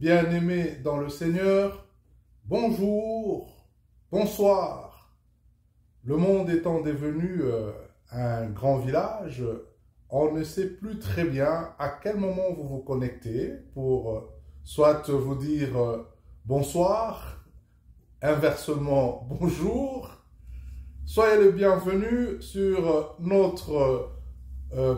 bien-aimés dans le Seigneur, bonjour, bonsoir. Le monde étant devenu un grand village, on ne sait plus très bien à quel moment vous vous connectez pour soit vous dire bonsoir, inversement bonjour. Soyez les bienvenus sur notre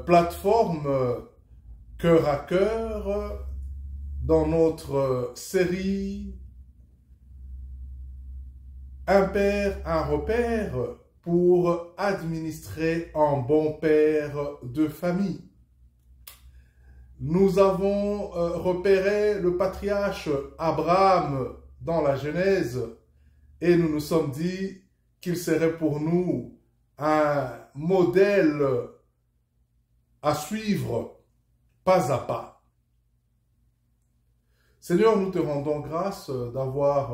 plateforme Cœur à Cœur, dans notre série Un père, un repère pour administrer un bon père de famille. Nous avons repéré le patriarche Abraham dans la Genèse et nous nous sommes dit qu'il serait pour nous un modèle à suivre pas à pas. Seigneur, nous te rendons grâce d'avoir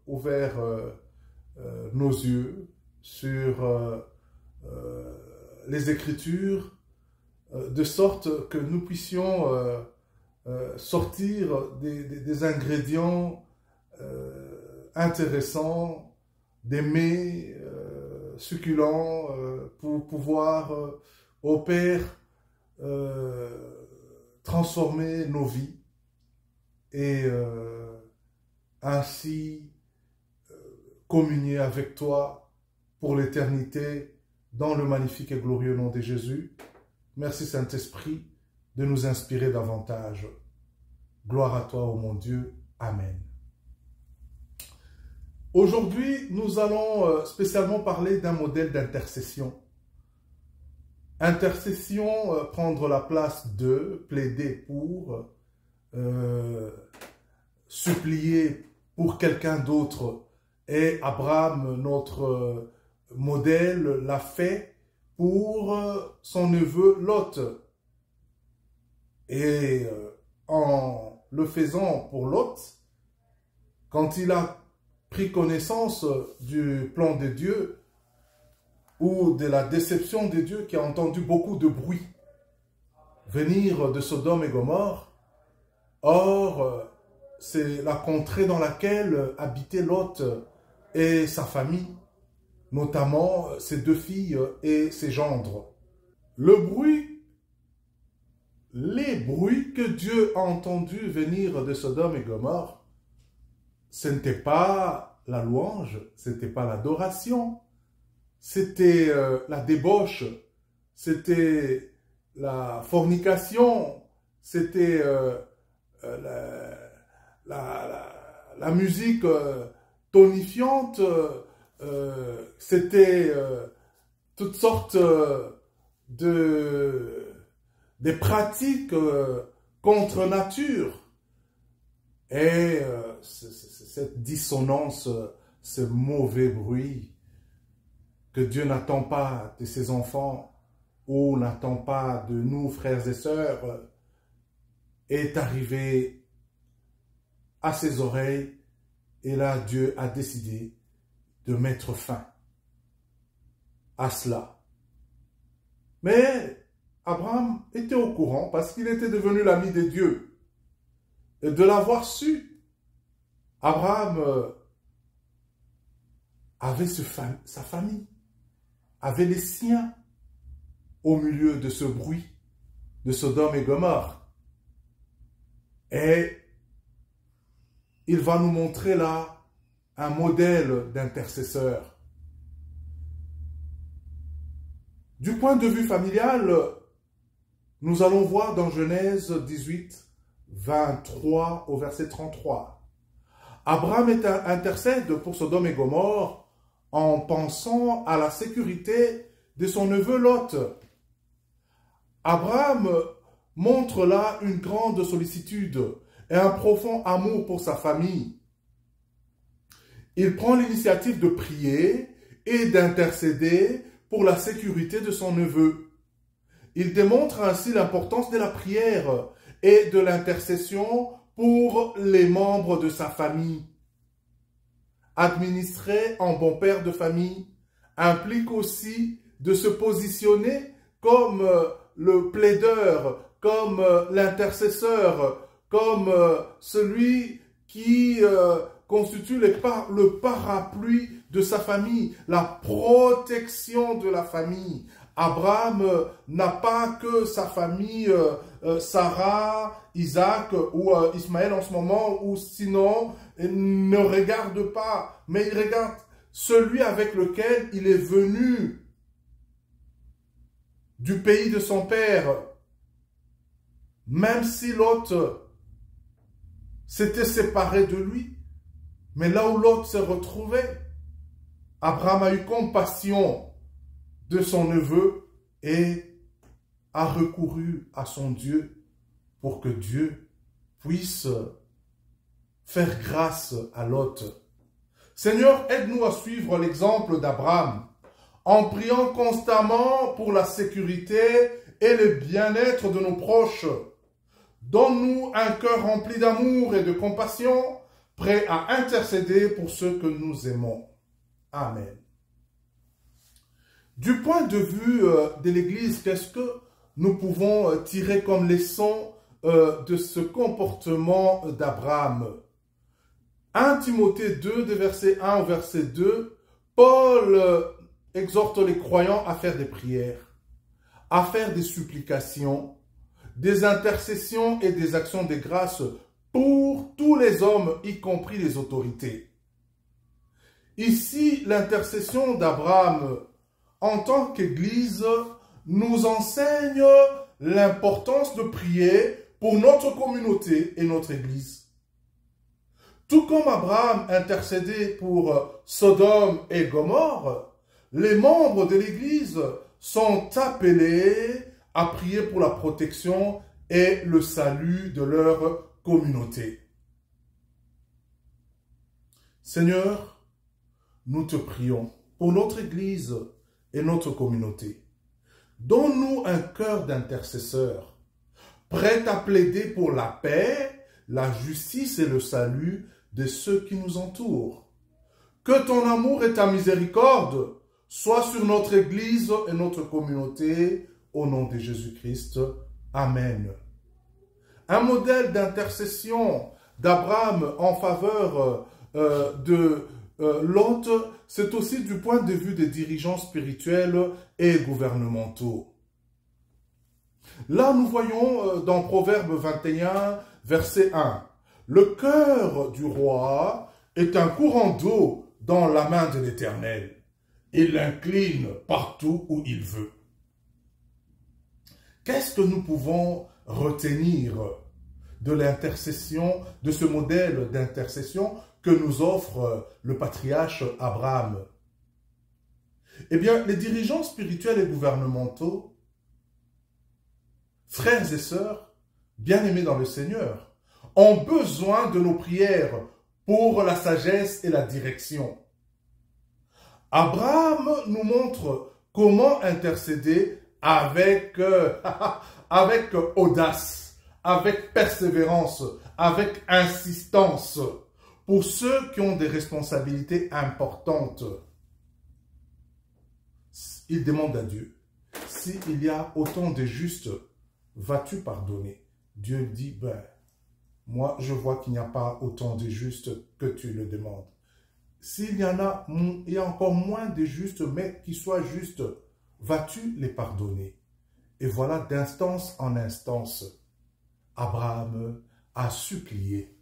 ouvert nos yeux sur les Écritures, de sorte que nous puissions sortir des ingrédients intéressants, des mets succulents pour pouvoir, au Père, transformer nos vies et ainsi communier avec toi pour l'éternité dans le magnifique et glorieux nom de Jésus. Merci Saint-Esprit de nous inspirer davantage. Gloire à toi, ô mon Dieu. Amen. Aujourd'hui, nous allons spécialement parler d'un modèle d'intercession. Intercession, prendre la place de, plaider pour, supplier pour quelqu'un d'autre. Et Abraham, notre modèle, l'a fait pour son neveu Lot. Et en le faisant pour Lot, quand il a pris connaissance du plan de Dieu ou de la déception de Dieu, qui a entendu beaucoup de bruit venir de Sodome et Gomorrhe, or, c'est la contrée dans laquelle habitait Lot et sa famille, notamment ses deux filles et ses gendres. Les bruits que Dieu a entendus venir de Sodome et Gomorrhe, ce n'était pas la louange, ce n'était pas l'adoration, c'était la débauche, c'était la fornication, c'était la musique tonifiante, c'était toutes sortes des pratiques contre nature. Et cette dissonance, ce mauvais bruit que Dieu n'attend pas de ses enfants ou n'attend pas de nous, frères et sœurs, est arrivé à ses oreilles, et là Dieu a décidé de mettre fin à cela. Mais Abraham était au courant parce qu'il était devenu l'ami de Dieu. Et de l'avoir su, Abraham avait sa famille, avait les siens au milieu de ce bruit de Sodome et Gomorrhe. Et il va nous montrer là un modèle d'intercesseur. Du point de vue familial, nous allons voir dans Genèse 18, 23 au verset 33. Abraham intercède pour Sodome et Gomorrhe en pensant à la sécurité de son neveu Lot. Abraham montre là une grande sollicitude et un profond amour pour sa famille. Il prend l'initiative de prier et d'intercéder pour la sécurité de son neveu. Il démontre ainsi l'importance de la prière et de l'intercession pour les membres de sa famille. Administrer un bon père de famille implique aussi de se positionner comme le plaideur, comme l'intercesseur, comme celui qui constitue le parapluie de sa famille, la protection de la famille. Abraham n'a pas que sa famille, Sarah, Isaac ou Ismaël en ce moment, ou sinon, il ne regarde pas, mais il regarde celui avec lequel il est venu du pays de son père. Même si l'autre s'était séparé de lui, mais là où l'autre se retrouvait, Abraham a eu compassion de son neveu et a recouru à son Dieu pour que Dieu puisse faire grâce à Lot. Seigneur, aide-nous à suivre l'exemple d'Abraham en priant constamment pour la sécurité et le bien-être de nos proches. Donne-nous un cœur rempli d'amour et de compassion, prêt à intercéder pour ceux que nous aimons. Amen. Du point de vue de l'Église, qu'est-ce que nous pouvons tirer comme leçon de ce comportement d'Abraham? 1 Timothée 2, de verset 1 au verset 2, Paul exhorte les croyants à faire des prières, à faire des supplications, des intercessions et des actions de grâce pour tous les hommes, y compris les autorités. Ici, l'intercession d'Abraham en tant qu'Église nous enseigne l'importance de prier pour notre communauté et notre Église. Tout comme Abraham intercédait pour Sodome et Gomorrhe, les membres de l'Église sont appelés à prier pour la protection et le salut de leur communauté. Seigneur, nous te prions pour notre Église et notre communauté. Donne-nous un cœur d'intercesseur, prêt à plaider pour la paix, la justice et le salut de ceux qui nous entourent. Que ton amour et ta miséricorde soient sur notre Église et notre communauté, au nom de Jésus-Christ. Amen. Un modèle d'intercession d'Abraham en faveur de Lot, c'est aussi du point de vue des dirigeants spirituels et gouvernementaux. Là, nous voyons dans Proverbe 21, verset 1, « Le cœur du roi est un courant d'eau dans la main de l'Éternel. Il l'incline partout où il veut. » Qu'est-ce que nous pouvons retenir de l'intercession, de ce modèle d'intercession que nous offre le patriarche Abraham? Eh bien, les dirigeants spirituels et gouvernementaux, frères et sœurs, bien-aimés dans le Seigneur, ont besoin de nos prières pour la sagesse et la direction. Abraham nous montre comment intercéder avec audace, avec persévérance, avec insistance, pour ceux qui ont des responsabilités importantes. Il demande à Dieu, s'il y a autant de justes, vas-tu pardonner? Dieu dit, moi je vois qu'il n'y a pas autant de justes que tu le demandes. S'il y en a, il y a encore moins de justes, mais qui soient justes, vas-tu les pardonner? Et voilà, d'instance en instance, Abraham a supplié.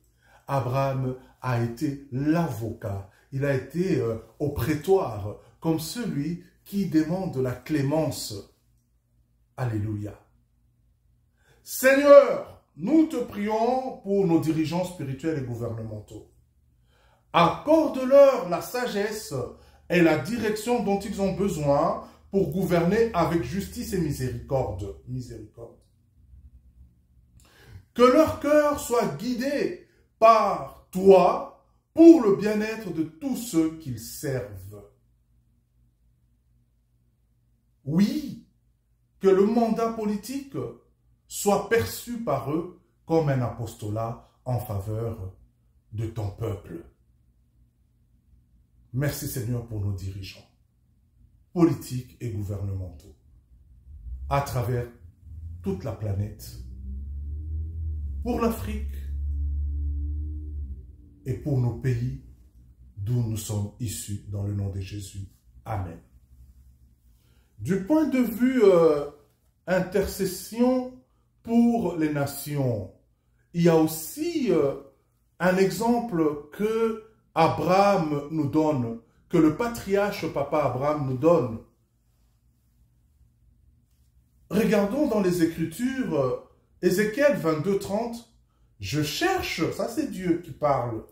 Abraham a été l'avocat. Il a été au prétoire, comme celui qui demande la clémence. Alléluia. Seigneur, nous te prions pour nos dirigeants spirituels et gouvernementaux. Accorde-leur la sagesse et la direction dont ils ont besoin pour gouverner avec justice et miséricorde. Que leur cœur soit guidé par toi pour le bien-être de tous ceux qu'ils servent. Oui, que le mandat politique soit perçu par eux comme un apostolat en faveur de ton peuple. Merci Seigneur pour nos dirigeants, politiques et gouvernementaux, à travers toute la planète, pour l'Afrique, et pour nos pays d'où nous sommes issus, dans le nom de Jésus. Amen. Du point de vue intercession pour les nations, il y a aussi un exemple que Abraham nous donne, que le patriarche papa Abraham nous donne. Regardons dans les Écritures, Ézéchiel 22, 30, je cherche, ça c'est Dieu qui parle.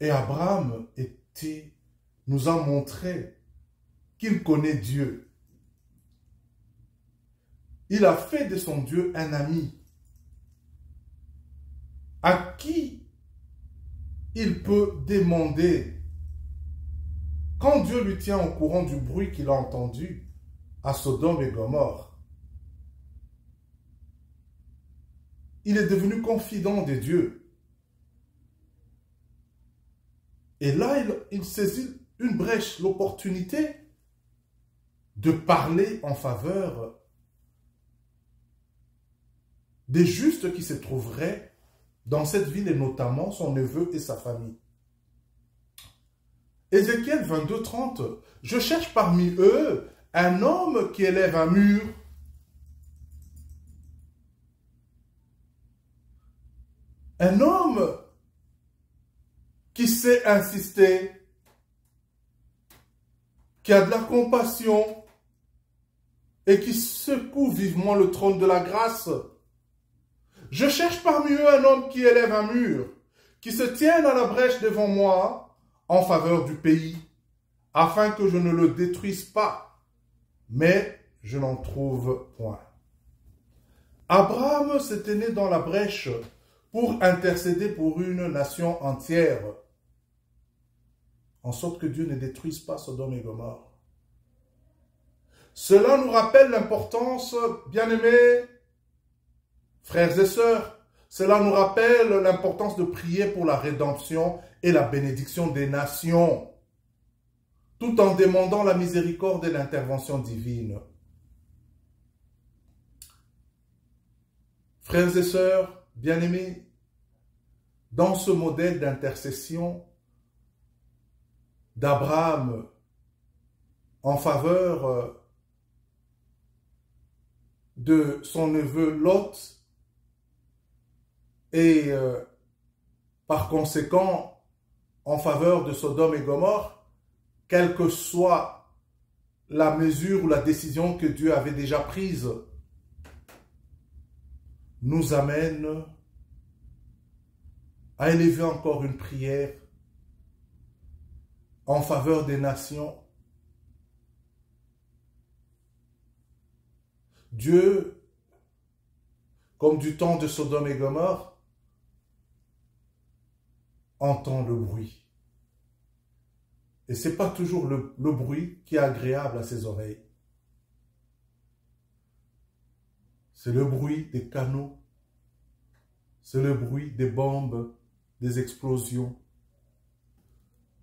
Et Abraham nous a montré qu'il connaît Dieu. Il a fait de son Dieu un ami à qui il peut demander, quand Dieu lui tient au courant du bruit qu'il a entendu à Sodome et Gomorrhe. Il est devenu confident de Dieu. Et là, il saisit une brèche, l'opportunité de parler en faveur des justes qui se trouveraient dans cette ville et notamment son neveu et sa famille. Ézéchiel 22, 30, je cherche parmi eux un homme qui élève un mur. Un homme qui sait insister, qui a de la compassion et qui secoue vivement le trône de la grâce. Je cherche parmi eux un homme qui élève un mur, qui se tienne à la brèche devant moi en faveur du pays, afin que je ne le détruise pas, mais je n'en trouve point. Abraham s'était né dans la brèche pour intercéder pour une nation entière, en sorte que Dieu ne détruise pas Sodome et Gomorrhe. Cela nous rappelle l'importance, bien-aimés, frères et sœurs, cela nous rappelle l'importance de prier pour la rédemption et la bénédiction des nations, tout en demandant la miséricorde et l'intervention divine. Frères et sœurs, bien-aimés, dans ce modèle d'intercession d'Abraham en faveur de son neveu Lot et par conséquent en faveur de Sodome et Gomorrhe, quelle que soit la mesure ou la décision que Dieu avait déjà prise, nous amène à élever encore une prière en faveur des nations. Dieu, comme du temps de Sodome et Gomorrhe, entend le bruit. Et ce n'est pas toujours le bruit qui est agréable à ses oreilles. C'est le bruit des canaux, c'est le bruit des bombes, des explosions,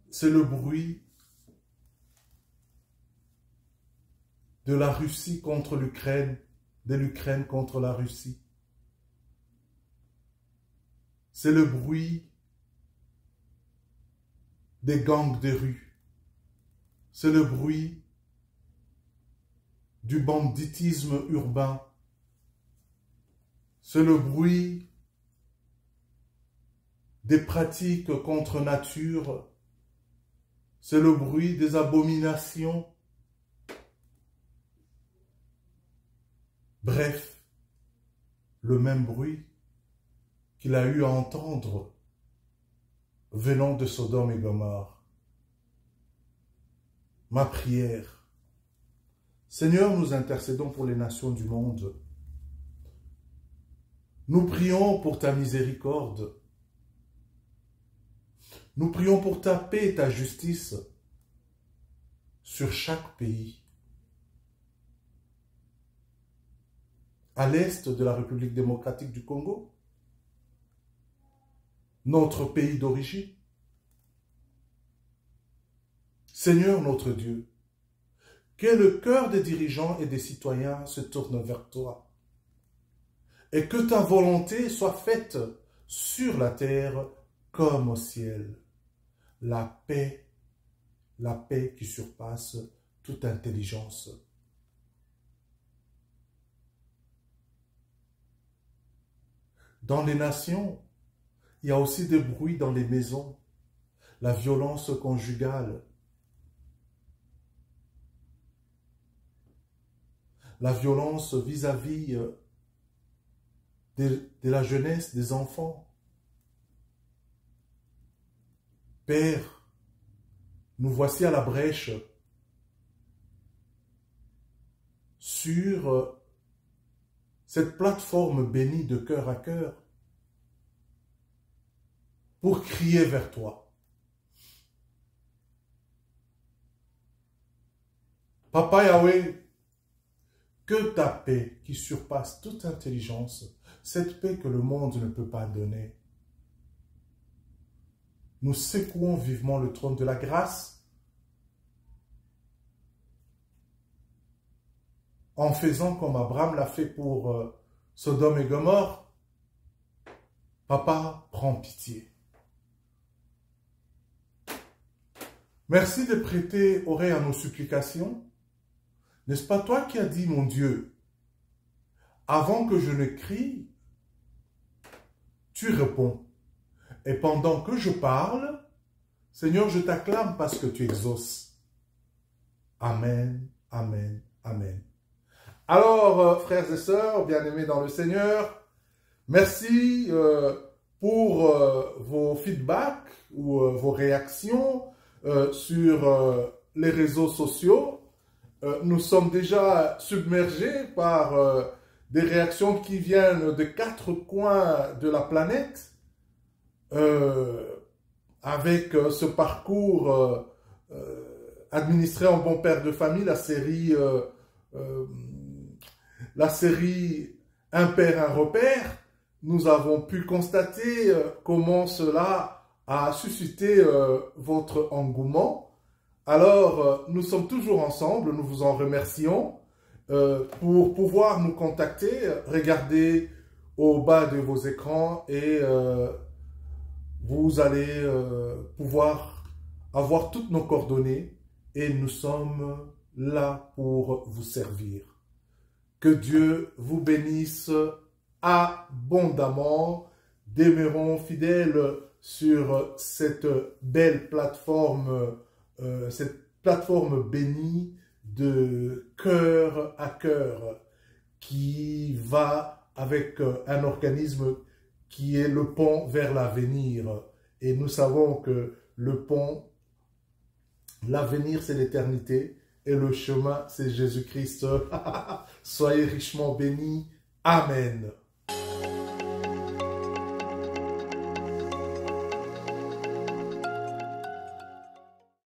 c'est le bruit de la Russie contre l'Ukraine, de l'Ukraine contre la Russie. C'est le bruit des gangs de rue. C'est le bruit du banditisme urbain. C'est le bruit des pratiques contre nature. C'est le bruit des abominations. Bref, le même bruit qu'il a eu à entendre venant de Sodome et Gomorrhe. Ma prière. Seigneur, nous intercédons pour les nations du monde. Nous prions pour ta miséricorde. Nous prions pour ta paix et ta justice sur chaque pays. À l'est de la République démocratique du Congo, notre pays d'origine. Seigneur notre Dieu, que le cœur des dirigeants et des citoyens se tourne vers toi et que ta volonté soit faite sur la terre comme au ciel. La paix qui surpasse toute intelligence. Dans les nations, il y a aussi des bruits dans les maisons, la violence conjugale, la violence vis-à-vis de la jeunesse, des enfants. Père, nous voici à la brèche sur cette plateforme bénie de cœur à cœur pour crier vers toi. Papa Yahweh, que ta paix qui surpasse toute intelligence, cette paix que le monde ne peut pas donner, nous secouons vivement le trône de la grâce en faisant comme Abraham l'a fait pour Sodome et Gomorrhe. Papa, prends pitié. Merci de prêter oreille à nos supplications. N'est-ce pas toi qui as dit, mon Dieu, avant que je ne crie, tu réponds. Et pendant que je parle, Seigneur, je t'acclame parce que tu exauces. Amen, amen, amen. Alors, frères et sœurs, bien-aimés dans le Seigneur, merci pour vos feedbacks ou vos réactions sur les réseaux sociaux. Nous sommes déjà submergés par des réactions qui viennent de 4 coins de la planète. Avec ce parcours administré en bon père de famille, la série Un père, un repère, nous avons pu constater comment cela a suscité votre engouement. Alors, nous sommes toujours ensemble, nous vous en remercions. Pour pouvoir nous contacter, regardez au bas de vos écrans et vous allez pouvoir avoir toutes nos coordonnées et nous sommes là pour vous servir. Que Dieu vous bénisse abondamment. Demeurons fidèles sur cette belle plateforme, bénie de cœur à cœur qui va avec un organisme qui est le pont vers l'avenir. Et nous savons que le pont, l'avenir, c'est l'éternité. Et le chemin, c'est Jésus-Christ. Soyez richement bénis. Amen.